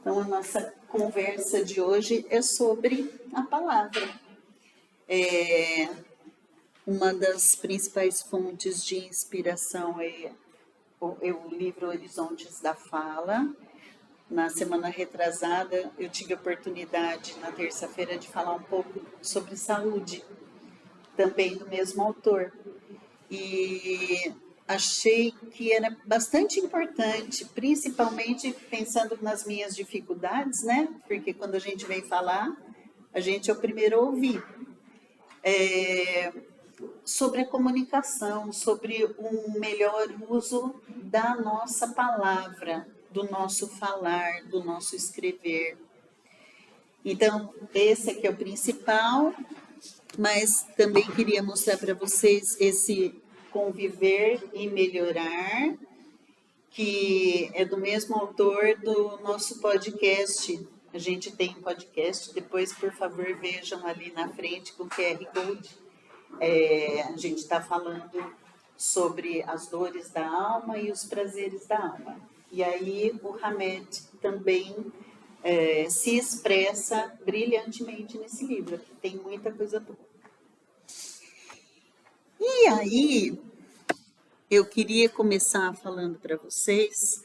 Então, a nossa conversa de hoje é sobre a palavra. Uma das principais fontes de inspiração é o livro Horizontes da Fala. Na semana retrasada, eu tive a oportunidade, na terça-feira, de falar um pouco sobre saúde, também do mesmo autor. E achei que era bastante importante, principalmente pensando nas minhas dificuldades, né? Porque quando a gente vem falar, a gente é o primeiro a ouvir. Sobre a comunicação, sobre um melhor uso da nossa palavra, do nosso falar, do nosso escrever. Então, esse aqui é o principal, mas também queria mostrar para vocês esse conviver e melhorar, que é do mesmo autor do nosso podcast. A gente tem um podcast, depois, por favor, vejam ali na frente com o QR Code. A gente está falando sobre as dores da alma e os prazeres da alma. E aí o Hamed também se expressa brilhantemente nesse livro, tem muita coisa boa. E aí, eu queria começar falando para vocês,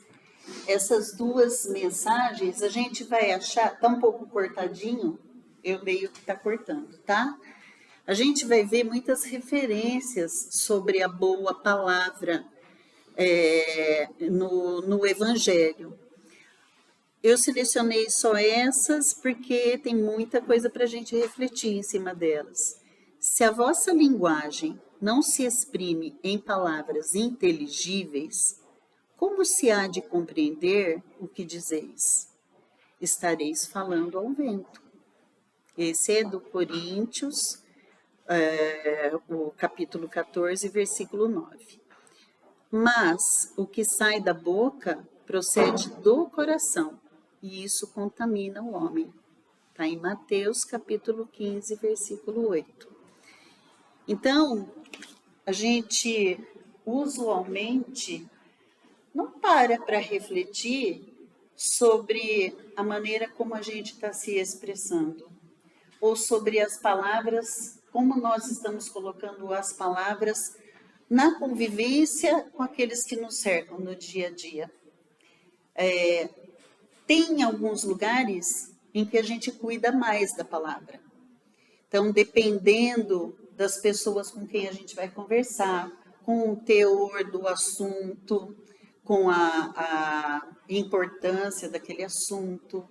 essas duas mensagens, a gente vai achar, tá um pouco cortadinho, eu meio que tá cortando, tá? A gente vai ver muitas referências sobre a boa palavra no Evangelho. Eu selecionei só essas porque tem muita coisa para a gente refletir em cima delas. Se a vossa linguagem não se exprime em palavras inteligíveis, como se há de compreender o que dizeis? Estareis falando ao vento. Esse é do Coríntios, o capítulo 14, versículo 9. Mas o que sai da boca procede do coração, e isso contamina o homem. Está em Mateus, capítulo 15, versículo 8. Então, a gente usualmente não para refletir sobre a maneira como a gente está se expressando, ou sobre as palavras, como nós estamos colocando as palavras na convivência com aqueles que nos cercam no dia a dia. Tem alguns lugares em que a gente cuida mais da palavra. Então, dependendo das pessoas com quem a gente vai conversar, com o teor do assunto, com a importância daquele assunto,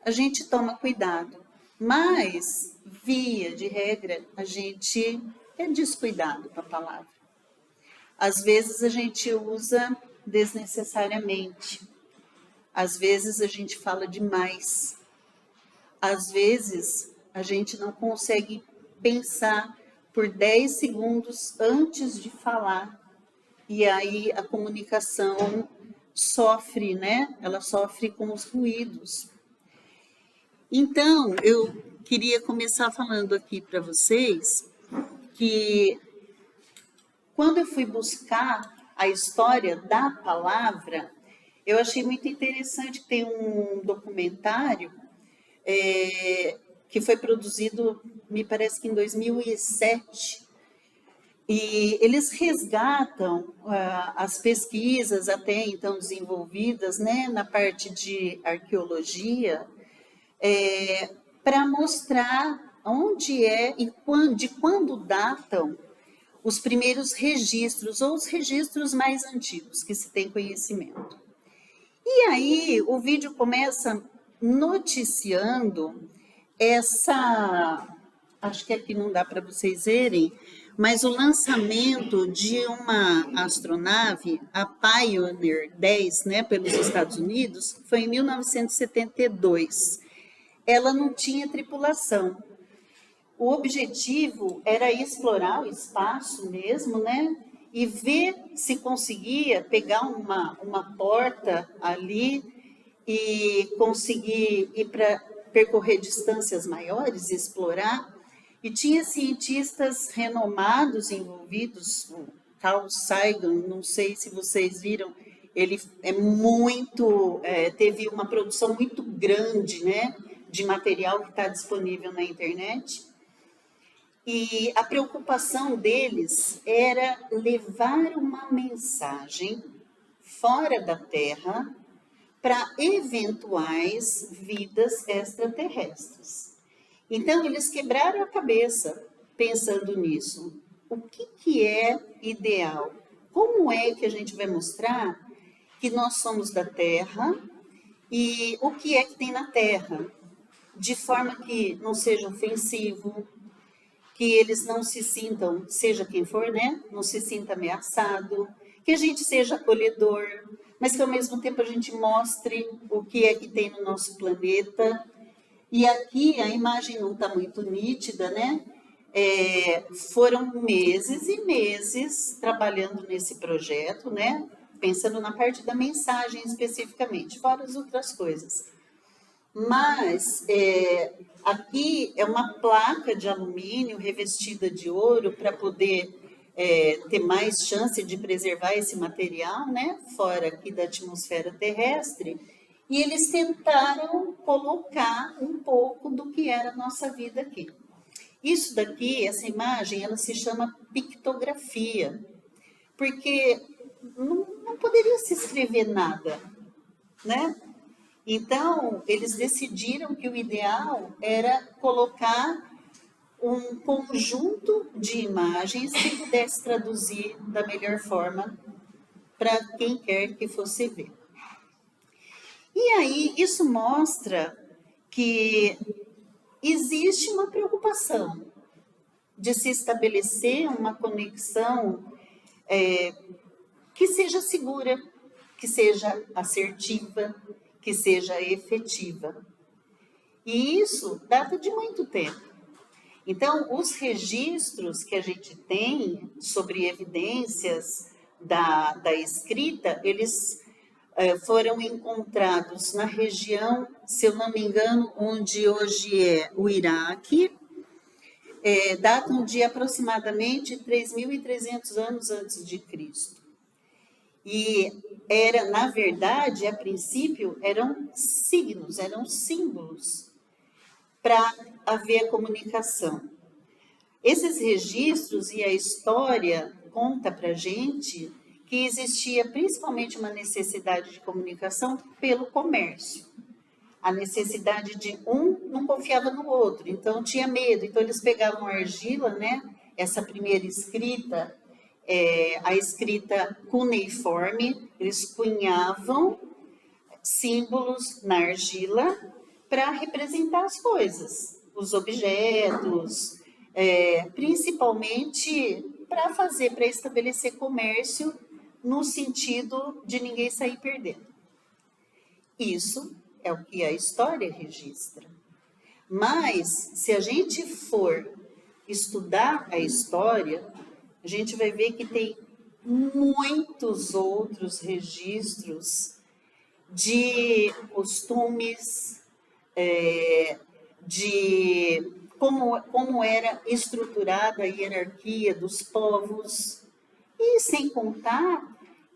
a gente toma cuidado. Mas, via de regra, a gente é descuidado com a palavra. Às vezes a gente usa desnecessariamente. Às vezes a gente fala demais. Às vezes a gente não consegue pensar por 10 segundos antes de falar. E aí a comunicação sofre, né? Ela sofre com os ruídos. Então, eu queria começar falando aqui para vocês que quando eu fui buscar a história da palavra, eu achei muito interessante que tem um documentário que foi produzido, me parece que em 2007, e eles resgatam as pesquisas até então desenvolvidas, né, na parte de arqueologia, para mostrar onde e de quando datam os primeiros registros, ou os registros mais antigos que se tem conhecimento. E aí o vídeo começa noticiando acho que aqui não dá para vocês verem, mas o lançamento de uma astronave, a Pioneer 10, né, pelos Estados Unidos, foi em 1972. Ela não tinha tripulação. O objetivo era explorar o espaço mesmo, né? E ver se conseguia pegar uma porta ali e conseguir ir para percorrer distâncias maiores, explorar. E tinha cientistas renomados envolvidos, o Carl Sagan, não sei se vocês viram, ele é muito, teve uma produção muito grande, né, de material que está disponível na internet. E a preocupação deles era levar uma mensagem fora da Terra para eventuais vidas extraterrestres. Então, eles quebraram a cabeça pensando nisso. O que é ideal? Como é que a gente vai mostrar que nós somos da Terra e o que é que tem na Terra? De forma que não seja ofensivo, que eles não se sintam, seja quem for, né? Não se sinta ameaçado, que a gente seja acolhedor, mas que ao mesmo tempo a gente mostre o que é que tem no nosso planeta. E aqui a imagem não está muito nítida, né? Foram meses e meses trabalhando nesse projeto, né? Pensando na parte da mensagem especificamente, fora as outras coisas. Mas aqui é uma placa de alumínio revestida de ouro para poder ter mais chance de preservar esse material, né? Fora aqui da atmosfera terrestre. E eles tentaram colocar um pouco do que era a nossa vida aqui. Isso daqui, essa imagem, ela se chama pictografia, porque não poderia se escrever nada, né? Então, eles decidiram que o ideal era colocar um conjunto de imagens que pudesse traduzir da melhor forma para quem quer que fosse ver. E aí, isso mostra que existe uma preocupação de se estabelecer uma conexão que seja segura, que seja assertiva, que seja efetiva. E isso data de muito tempo. Então, os registros que a gente tem sobre evidências da escrita, eles foram encontrados na região, se eu não me engano, onde hoje é o Iraque, datam de aproximadamente 3.300 anos antes de Cristo. E na verdade, a princípio, eram signos, eram símbolos para haver a comunicação. Esses registros e a história conta para a gente que existia principalmente uma necessidade de comunicação pelo comércio. A necessidade de um não confiava no outro, então tinha medo. Então eles pegavam argila, né? Essa primeira escrita, a escrita cuneiforme, eles cunhavam símbolos na argila para representar as coisas, os objetos, principalmente para estabelecer comércio no sentido de ninguém sair perdendo. Isso é o que a história registra. Mas, se a gente for estudar a história, a gente vai ver que tem muitos outros registros de costumes, de como era estruturada a hierarquia dos povos, e sem contar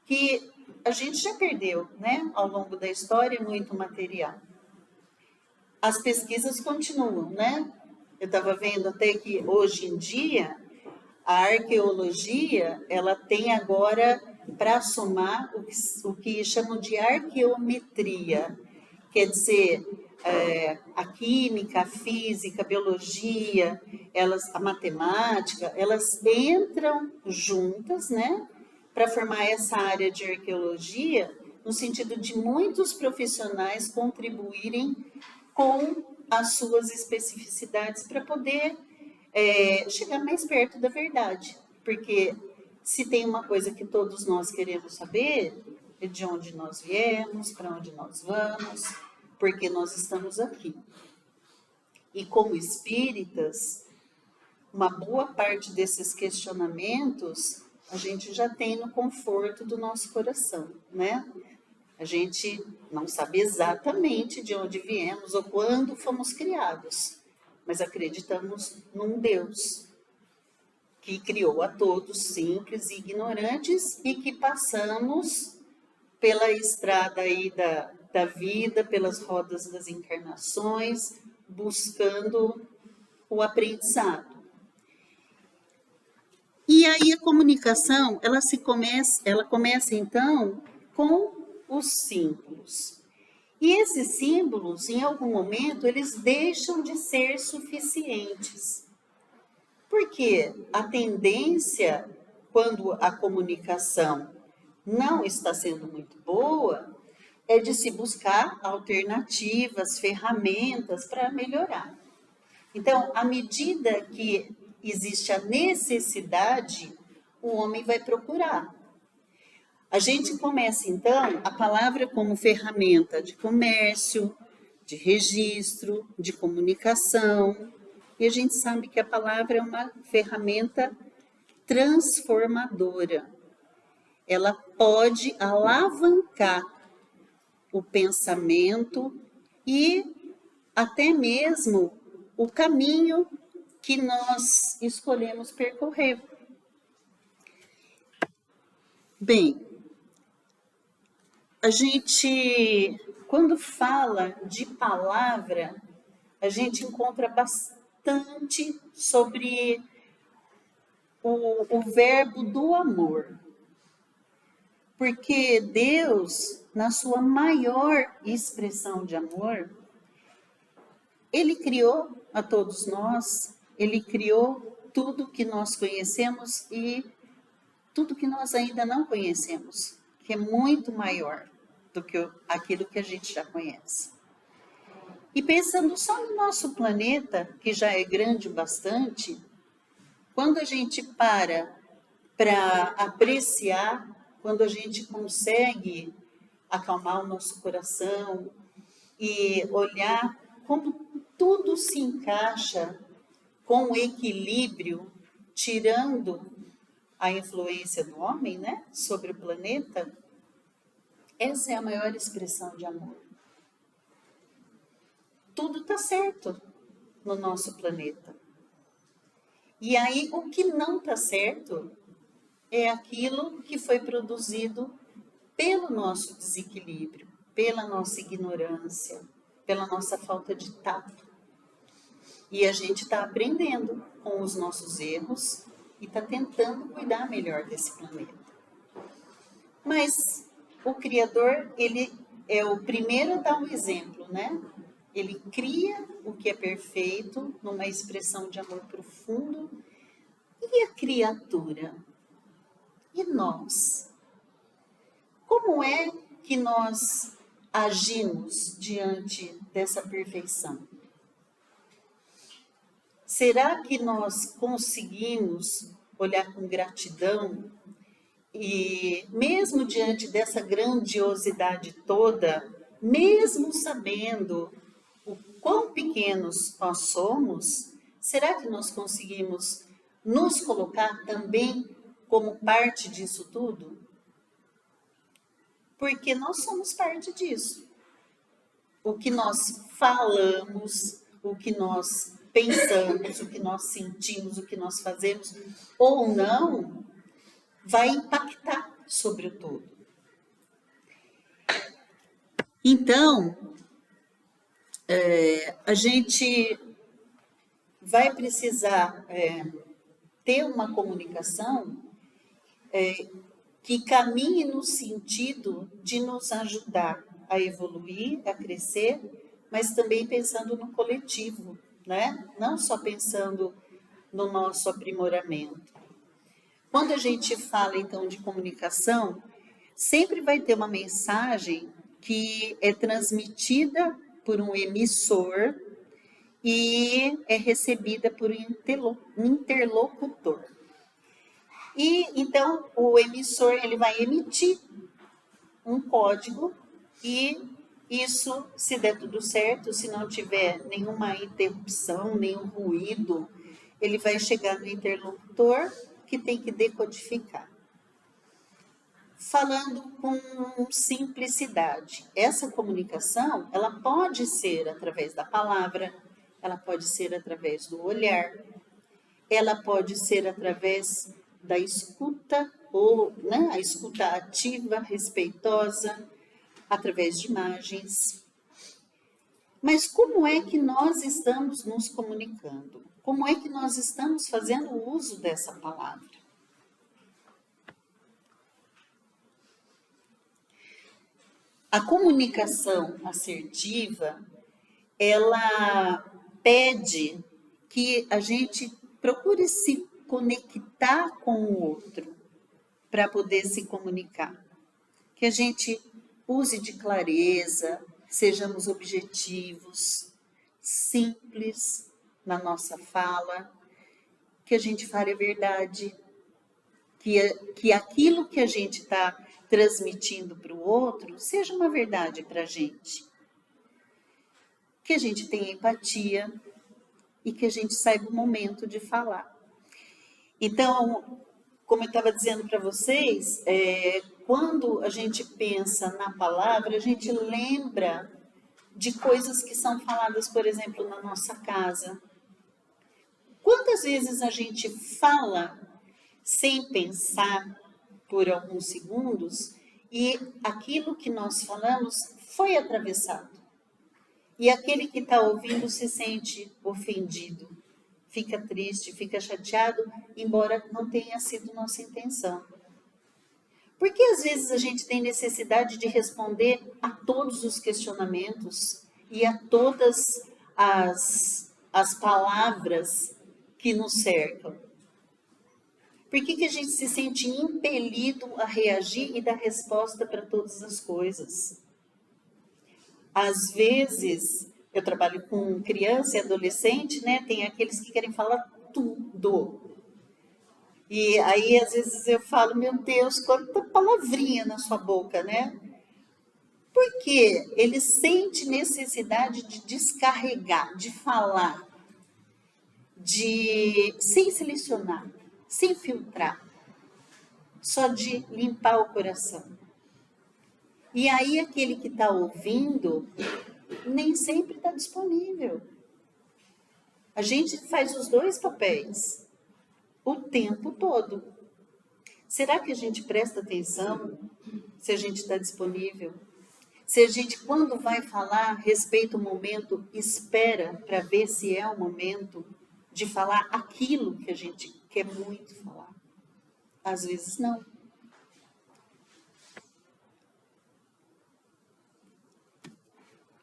que a gente já perdeu, né, ao longo da história, muito material. As pesquisas continuam, né? Eu estava vendo até que hoje em dia a arqueologia ela tem agora para somar o que chamam de arqueometria, quer dizer, a química, a física, a biologia, a matemática, elas entram juntas, né, para formar essa área de arqueologia, no sentido de muitos profissionais contribuírem com as suas especificidades para poder chegar mais perto da verdade. Porque se tem uma coisa que todos nós queremos saber, é de onde nós viemos, para onde nós vamos, porque nós estamos aqui. E como espíritas, uma boa parte desses questionamentos a gente já tem no conforto do nosso coração, né? A gente não sabe exatamente de onde viemos ou quando fomos criados, mas acreditamos num Deus que criou a todos simples e ignorantes e que passamos pela estrada aí da vida, pelas rodas das encarnações, buscando o aprendizado. E aí a comunicação, ela começa então com os símbolos. E esses símbolos, em algum momento, eles deixam de ser suficientes. Porque a tendência, quando a comunicação não está sendo muito boa, é de se buscar alternativas, ferramentas para melhorar. Então, à medida que existe a necessidade, o homem vai procurar. A gente começa, então, a palavra como ferramenta de comércio, de registro, de comunicação, e a gente sabe que a palavra é uma ferramenta transformadora. Ela pode alavancar o pensamento e até mesmo o caminho que nós escolhemos percorrer. Bem, a gente, quando fala de palavra, a gente encontra bastante sobre o verbo do amor. Porque Deus, na sua maior expressão de amor, Ele criou a todos nós, Ele criou tudo que nós conhecemos e tudo que nós ainda não conhecemos, que é muito maior do que aquilo que a gente já conhece. E pensando só no nosso planeta, que já é grande bastante, quando a gente para apreciar, quando a gente consegue acalmar o nosso coração e olhar como tudo se encaixa com equilíbrio, tirando a influência do homem, né, sobre o planeta, essa é a maior expressão de amor. Tudo está certo no nosso planeta. E aí, o que não está certo é aquilo que foi produzido pelo nosso desequilíbrio, pela nossa ignorância, pela nossa falta de tato. E a gente está aprendendo com os nossos erros e está tentando cuidar melhor desse planeta. Mas o Criador, ele é o primeiro a dar um exemplo, né? Ele cria o que é perfeito, numa expressão de amor profundo. E a criatura? E nós? Como é que nós agimos diante dessa perfeição? Será que nós conseguimos olhar com gratidão e, mesmo diante dessa grandiosidade toda, mesmo sabendo o quão pequenos nós somos, será que nós conseguimos nos colocar também como parte disso tudo? Porque nós somos parte disso. O que nós falamos, o que nós pensamos, o que nós sentimos, o que nós fazemos ou não, vai impactar sobre o todo. Então, a gente vai precisar ter uma comunicação que caminhe no sentido de nos ajudar a evoluir, a crescer, mas também pensando no coletivo, né? Não só pensando no nosso aprimoramento. Quando a gente fala, então, de comunicação, sempre vai ter uma mensagem que é transmitida por um emissor e é recebida por um interlocutor. E, então, o emissor ele vai emitir um código e isso, se der tudo certo, se não tiver nenhuma interrupção, nenhum ruído, ele vai chegar no interlocutor que tem que decodificar. Falando com simplicidade, essa comunicação, ela pode ser através da palavra, ela pode ser através do olhar, ela pode ser através da escuta ou né, a escuta ativa, respeitosa, através de imagens. Mas como é que nós estamos nos comunicando? Como é que nós estamos fazendo uso dessa palavra? A comunicação assertiva, ela pede que a gente procure se conectar com o outro para poder se comunicar. Que a gente use de clareza, sejamos objetivos, simples na nossa fala, que a gente fale a verdade, que aquilo que a gente está transmitindo para o outro seja uma verdade para a gente. Que a gente tenha empatia e que a gente saiba o momento de falar. Então, como eu estava dizendo para vocês, quando a gente pensa na palavra, a gente lembra de coisas que são faladas, por exemplo, na nossa casa. Quantas vezes a gente fala sem pensar por alguns segundos e aquilo que nós falamos foi atravessado? E aquele que está ouvindo se sente ofendido, fica triste, fica chateado, embora não tenha sido nossa intenção. Porque às vezes a gente tem necessidade de responder a todos os questionamentos e a todas as palavras que nos cercam? Por que a gente se sente impelido a reagir e dar resposta para todas as coisas? Às vezes, eu trabalho com criança e adolescente, né? Tem aqueles que querem falar tudo. E aí, às vezes, eu falo, meu Deus, quanta palavrinha na sua boca, né? Porque ele sente necessidade de descarregar, de falar, sem selecionar, sem filtrar, só de limpar o coração. E aí, aquele que está ouvindo nem sempre está disponível. A gente faz os dois papéis o tempo todo. Será que a gente presta atenção se a gente está disponível? Se a gente, quando vai falar, respeita o momento, espera para ver se é o momento de falar aquilo que a gente quer muito falar? Às vezes não.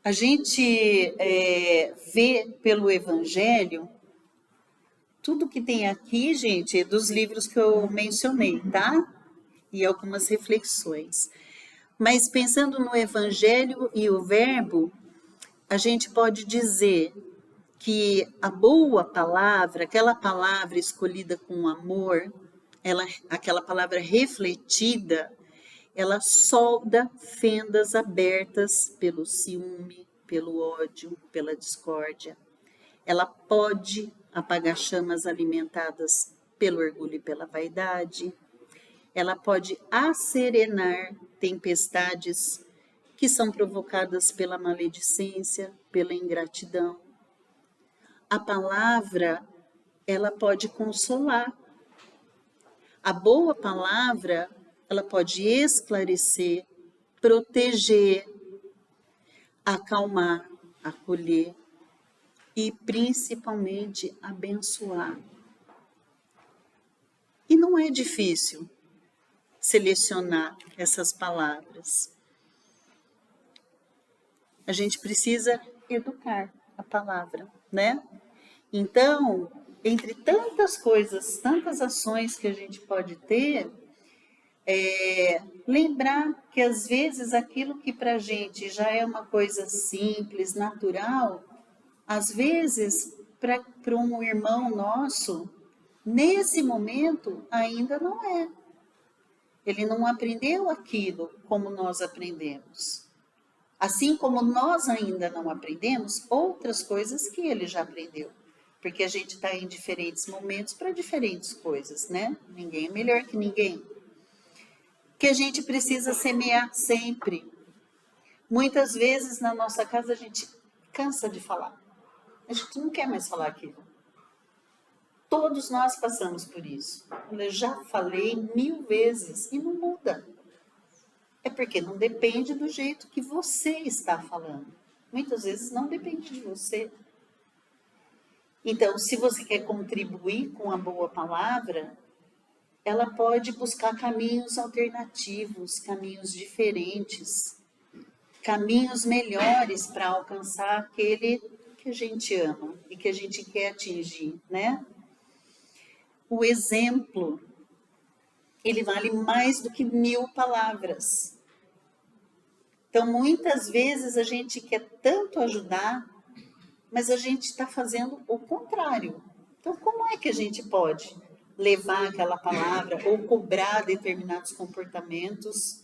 A gente vê pelo Evangelho, tudo que tem aqui, gente, é dos livros que eu mencionei, tá? E algumas reflexões. Mas pensando no Evangelho e o Verbo, a gente pode dizer que a boa palavra, aquela palavra escolhida com amor, aquela palavra refletida, ela solda fendas abertas pelo ciúme, pelo ódio, pela discórdia. Ela pode apagar chamas alimentadas pelo orgulho e pela vaidade. Ela pode acerenar tempestades que são provocadas pela maledicência, pela ingratidão. A palavra, ela pode consolar. A boa palavra, ela pode esclarecer, proteger, acalmar, acolher e principalmente abençoar. E não é difícil selecionar essas palavras. A gente precisa educar a palavra, né? Então, entre tantas coisas, tantas ações que a gente pode ter, lembrar que às vezes aquilo que para a gente já é uma coisa simples, natural, às vezes para um irmão nosso, nesse momento ainda não é. Ele não aprendeu aquilo como nós aprendemos. Assim como nós ainda não aprendemos outras coisas que ele já aprendeu. Porque a gente está em diferentes momentos para diferentes coisas, né? Ninguém é melhor que ninguém. Que a gente precisa semear sempre. Muitas vezes na nossa casa a gente cansa de falar. A gente não quer mais falar aquilo. Todos nós passamos por isso. Eu já falei 1000 vezes e não muda. É porque não depende do jeito que você está falando. Muitas vezes não depende de você. Então, se você quer contribuir com a boa palavra, ela pode buscar caminhos alternativos, caminhos diferentes, caminhos melhores para alcançar aquele que a gente ama e que a gente quer atingir, né? O exemplo, ele vale mais do que 1000 palavras. Então, muitas vezes a gente quer tanto ajudar, mas a gente está fazendo o contrário. Então, como é que a gente pode levar aquela palavra ou cobrar determinados comportamentos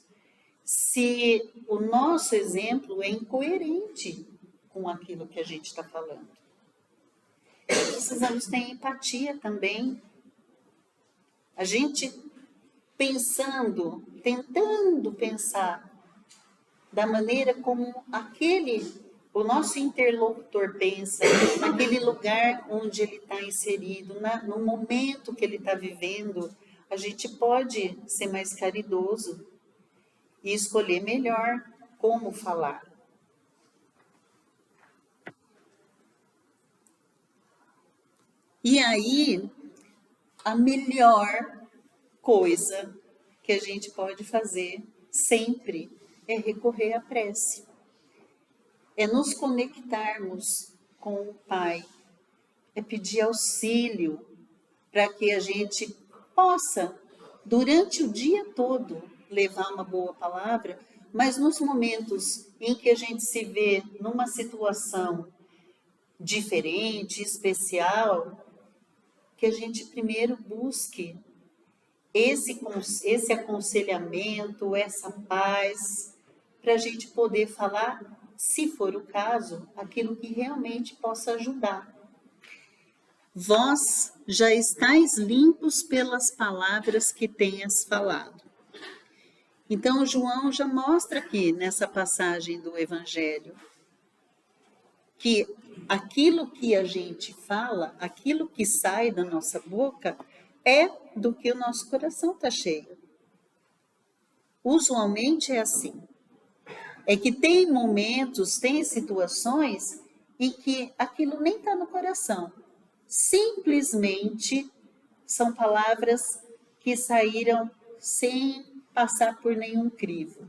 se o nosso exemplo é incoerente com aquilo que a gente está falando? Precisamos ter empatia também. A gente pensando, tentando pensar da maneira como o nosso interlocutor pensa, naquele lugar onde ele está inserido, no momento que ele está vivendo, a gente pode ser mais caridoso e escolher melhor como falar. E aí, a melhor coisa que a gente pode fazer sempre é recorrer à prece. É nos conectarmos com o Pai, é pedir auxílio para que a gente possa, durante o dia todo, levar uma boa palavra, mas nos momentos em que a gente se vê numa situação diferente, especial, que a gente primeiro busque esse aconselhamento, essa paz, para a gente poder falar, se for o caso, aquilo que realmente possa ajudar. Vós já estáis limpos pelas palavras que tenhas falado. Então, João já mostra aqui nessa passagem do Evangelho que aquilo que a gente fala, aquilo que sai da nossa boca, é do que o nosso coração está cheio. Usualmente é assim. É que tem momentos, tem situações em que aquilo nem está no coração. Simplesmente são palavras que saíram sem passar por nenhum crivo.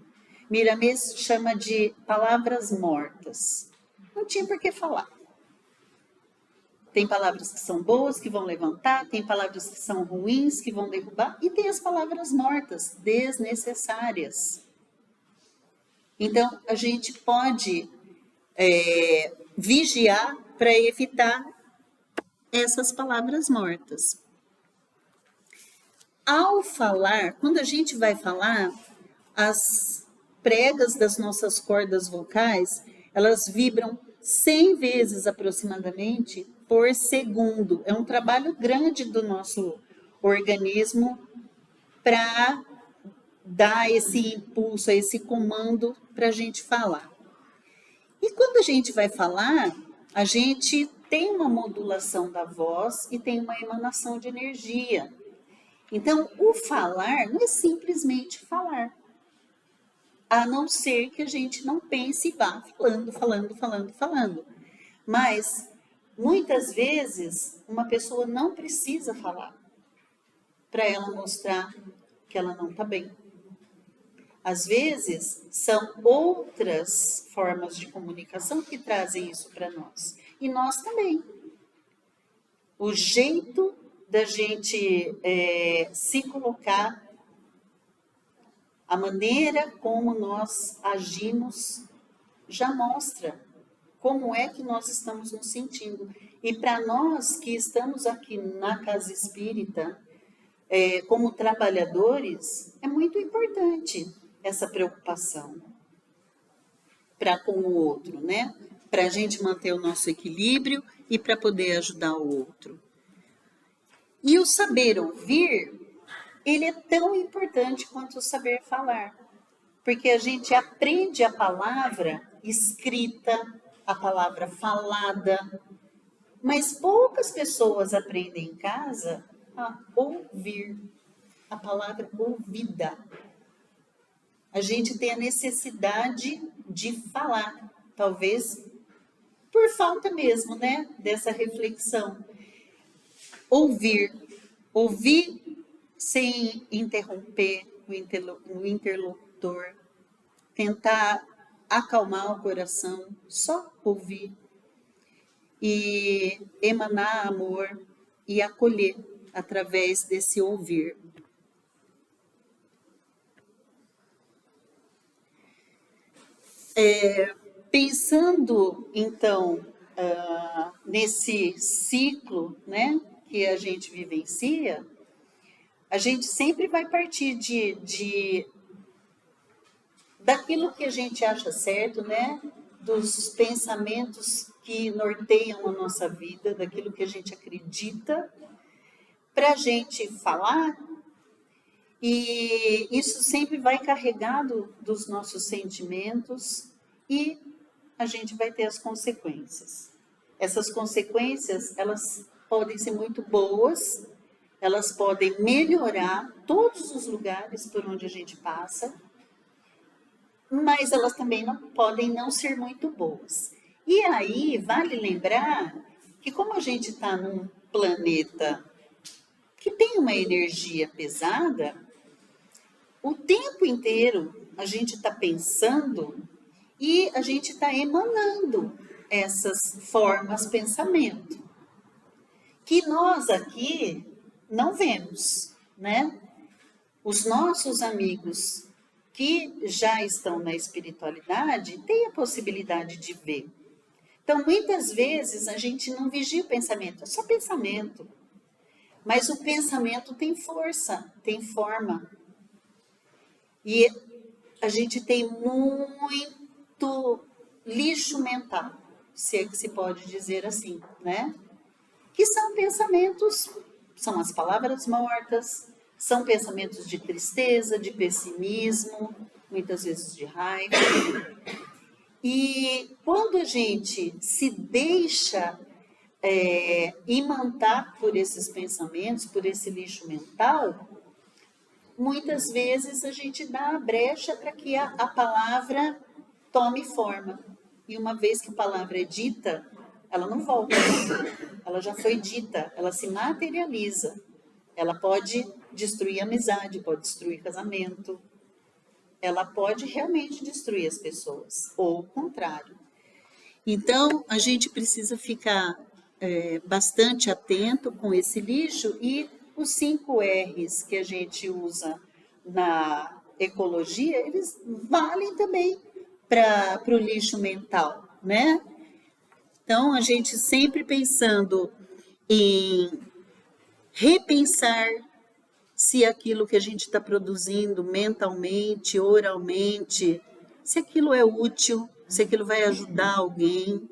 Miramês chama de palavras mortas. Não tinha por que falar. Tem palavras que são boas, que vão levantar, tem palavras que são ruins, que vão derrubar, e tem as palavras mortas, desnecessárias. Então, a gente pode vigiar para evitar essas palavras mortas. Ao falar, quando a gente vai falar, as pregas das nossas cordas vocais, elas vibram 100 vezes aproximadamente por segundo. É um trabalho grande do nosso organismo para dar esse impulso, esse comando para a gente falar. E quando a gente vai falar, a gente tem uma modulação da voz e tem uma emanação de energia. Então, o falar não é simplesmente falar, a não ser que a gente não pense e vá falando. Mas, muitas vezes, uma pessoa não precisa falar para ela mostrar que ela não está bem. Às vezes, são outras formas de comunicação que trazem isso para nós. E nós também. O jeito da gente se colocar, a maneira como nós agimos, já mostra como é que nós estamos nos sentindo. E para nós que estamos aqui na Casa Espírita, como trabalhadores, é muito importante essa preocupação para com o outro, né? Para a gente manter o nosso equilíbrio e para poder ajudar o outro. E o saber ouvir, ele é tão importante quanto o saber falar, porque a gente aprende a palavra escrita, a palavra falada, Mas poucas pessoas aprendem em casa a ouvir, a palavra ouvida. A gente tem a necessidade de falar, talvez por falta mesmo, né, dessa reflexão. Ouvir, ouvir sem interromper o interlocutor, tentar acalmar o coração, só ouvir e emanar amor e acolher através desse ouvir. Pensando, então, nesse ciclo, né, que a gente vivencia, a gente sempre vai partir daquilo que a gente acha certo, né, dos pensamentos que norteiam a nossa vida, daquilo que a gente acredita, para a gente falar, e isso sempre vai carregado dos nossos sentimentos e a gente vai ter as consequências. Essas consequências, elas podem ser muito boas, elas podem melhorar todos os lugares por onde a gente passa, mas elas também não podem não ser muito boas. E aí, vale lembrar que como a gente está num planeta que tem uma energia pesada, o tempo inteiro a gente está pensando e a gente está emanando essas formas de pensamento, que nós aqui não vemos, né? Os nossos amigos que já estão na espiritualidade têm a possibilidade de ver. Então, muitas vezes a gente não vigia o pensamento, é só pensamento. Mas o pensamento tem força, tem forma. E a gente tem muito lixo mental, se é que se pode dizer assim, né? Que são pensamentos, são as palavras mortas, são pensamentos de tristeza, de pessimismo, muitas vezes de raiva. E quando a gente se deixa imantar por esses pensamentos, por esse lixo mental, muitas vezes a gente dá a brecha para que a palavra tome forma. E uma vez que a palavra é dita, ela não volta. Ela já foi dita, ela se materializa. Ela pode destruir amizade, pode destruir casamento. Ela pode realmente destruir as pessoas, ou o contrário. Então, a gente precisa ficar bastante atento com esse lixo e os 5 R's que a gente usa na ecologia, eles valem também para o lixo mental, né? Então, a gente sempre pensando em repensar se aquilo que a gente está produzindo mentalmente, oralmente, se aquilo é útil, se aquilo vai ajudar alguém,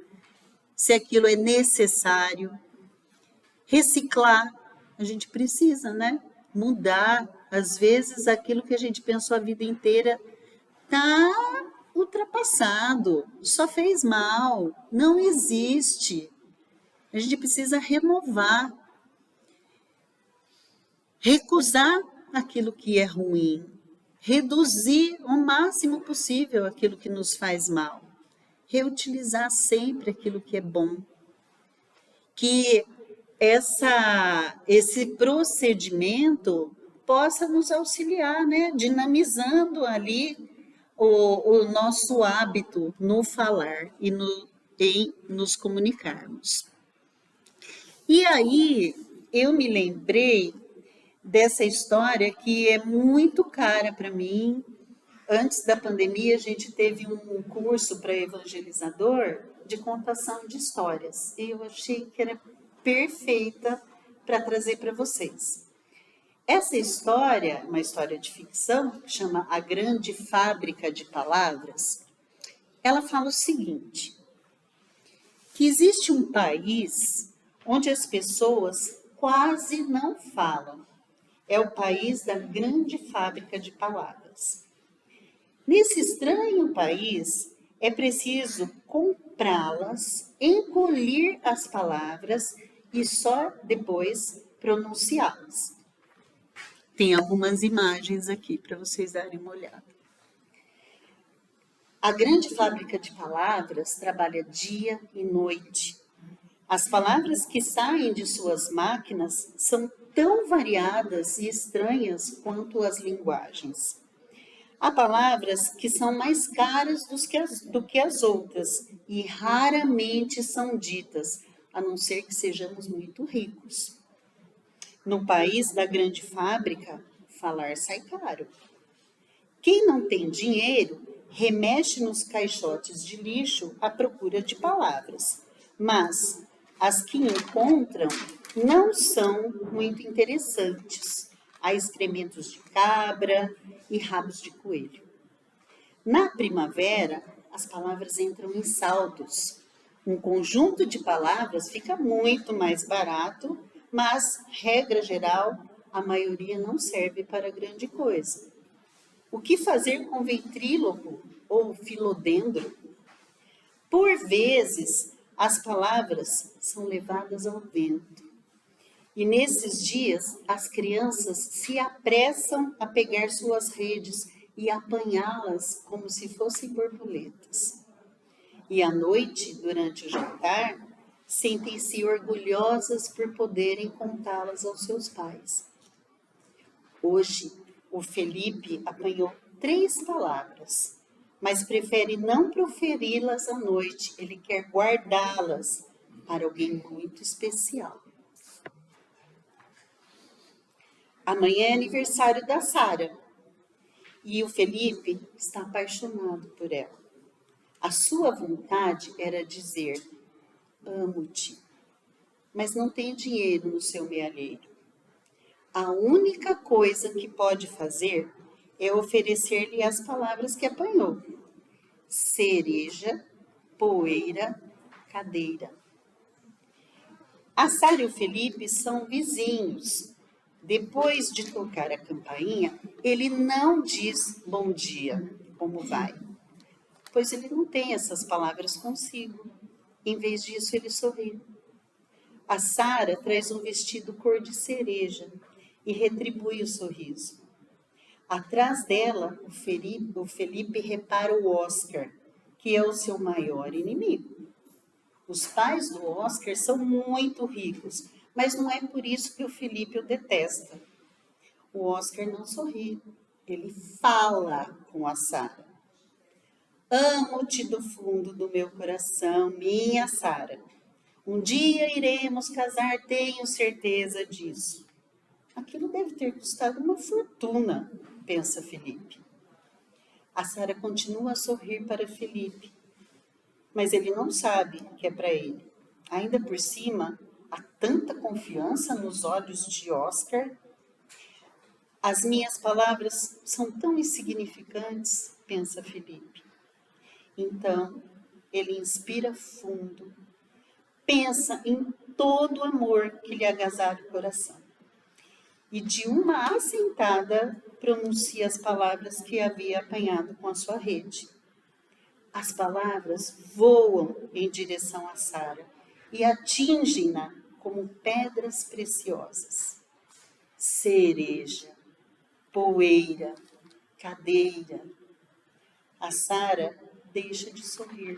se aquilo é necessário. Reciclar, a gente precisa, né? Mudar. Às vezes, aquilo que a gente pensou a vida inteira está ultrapassado, só fez mal, não existe. A gente precisa renovar, recusar aquilo que é ruim, reduzir o máximo possível aquilo que nos faz mal, reutilizar sempre aquilo que é bom. Que esse procedimento possa nos auxiliar, né? Dinamizando ali o nosso hábito no falar e em nos comunicarmos. E aí eu me lembrei dessa história que é muito cara para mim. Antes da pandemia, a gente teve um curso para evangelizador de contação de histórias. E eu achei que era perfeita para trazer para vocês. Essa história, uma história de ficção, que chama A Grande Fábrica de Palavras, ela fala o seguinte, que existe um país onde as pessoas quase não falam. É o país da grande fábrica de palavras. Nesse estranho país, é preciso comprá-las, engolir as palavras e só depois pronunciá-las. Tem algumas imagens aqui para vocês darem uma olhada. A grande fábrica de palavras trabalha dia e noite. As palavras que saem de suas máquinas são tão variadas e estranhas quanto as linguagens. Há palavras que são mais caras do que as outras e raramente são ditas, a não ser que sejamos muito ricos. No país da grande fábrica, falar sai caro. Quem não tem dinheiro, remexe nos caixotes de lixo à procura de palavras, mas as que encontram não são muito interessantes. Há excrementos de cabra e rabos de coelho. Na primavera, as palavras entram em saldos. Um conjunto de palavras fica muito mais barato, mas, regra geral, a maioria não serve para grande coisa. O que fazer com ventríloco ou filodendro? Por vezes, as palavras são levadas ao vento. E nesses dias, as crianças se apressam a pegar suas redes e apanhá-las como se fossem borboletas. E à noite, durante o jantar, sentem-se orgulhosas por poderem contá-las aos seus pais. Hoje, o Felipe apanhou 3 palavras, mas prefere não proferi-las à noite. Ele quer guardá-las para alguém muito especial. Amanhã é aniversário da Sara e o Felipe está apaixonado por ela. A sua vontade era dizer: amo-te, mas não tem dinheiro no seu mealheiro. A única coisa que pode fazer é oferecer-lhe as palavras que apanhou: cereja, poeira, cadeira. A Sara e o Felipe são vizinhos. Depois de tocar a campainha, ele não diz bom dia, como vai, pois ele não tem essas palavras consigo. Em vez disso, ele sorri. A Sara traz um vestido cor de cereja e retribui o sorriso. Atrás dela, o Felipe repara o Oscar, que é o seu maior inimigo. Os pais do Oscar são muito ricos, mas não é por isso que o Felipe o detesta. O Oscar não sorri, ele fala com a Sara. Amo-te do fundo do meu coração, minha Sara. Um dia iremos casar, tenho certeza disso. Aquilo deve ter custado uma fortuna, pensa Felipe. A Sara continua a sorrir para Felipe, mas ele não sabe que é para ele. Ainda por cima, há tanta confiança nos olhos de Oscar. As minhas palavras são tão insignificantes, pensa Felipe. Então, ele inspira fundo, pensa em todo o amor que lhe agasalha o coração. E de uma assentada pronuncia as palavras que havia apanhado com a sua rede. As palavras voam em direção a Sara e atingem-na como pedras preciosas. Cereja, poeira, cadeira. A Sara deixa de sorrir.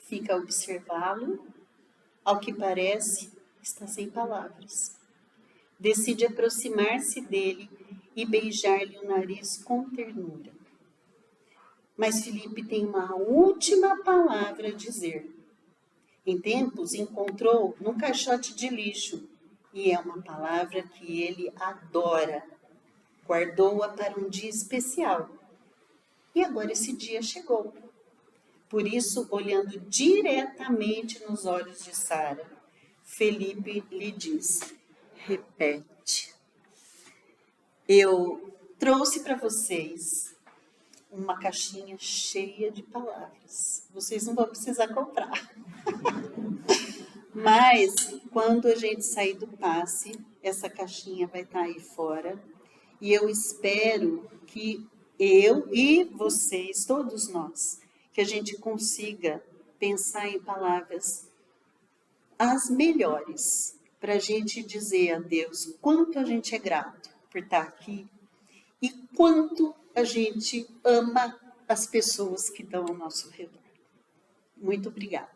Fica a observá-lo. Ao que parece, está sem palavras. Decide aproximar-se dele e beijar-lhe o nariz com ternura. Mas Felipe tem uma última palavra a dizer. Em tempos, encontrou num caixote de lixo, e é uma palavra que ele adora. Guardou-a para um dia especial. E agora esse dia chegou. Por isso, olhando diretamente nos olhos de Sara, Felipe lhe diz: repete. Eu trouxe para vocês uma caixinha cheia de palavras. Vocês não vão precisar comprar. Mas, quando a gente sair do passe, essa caixinha vai estar aí fora. E eu espero que eu e vocês, todos nós, que a gente consiga pensar em palavras as melhores para a gente dizer a Deus quanto a gente é grato por estar aqui e quanto a gente ama as pessoas que estão ao nosso redor. Muito obrigada.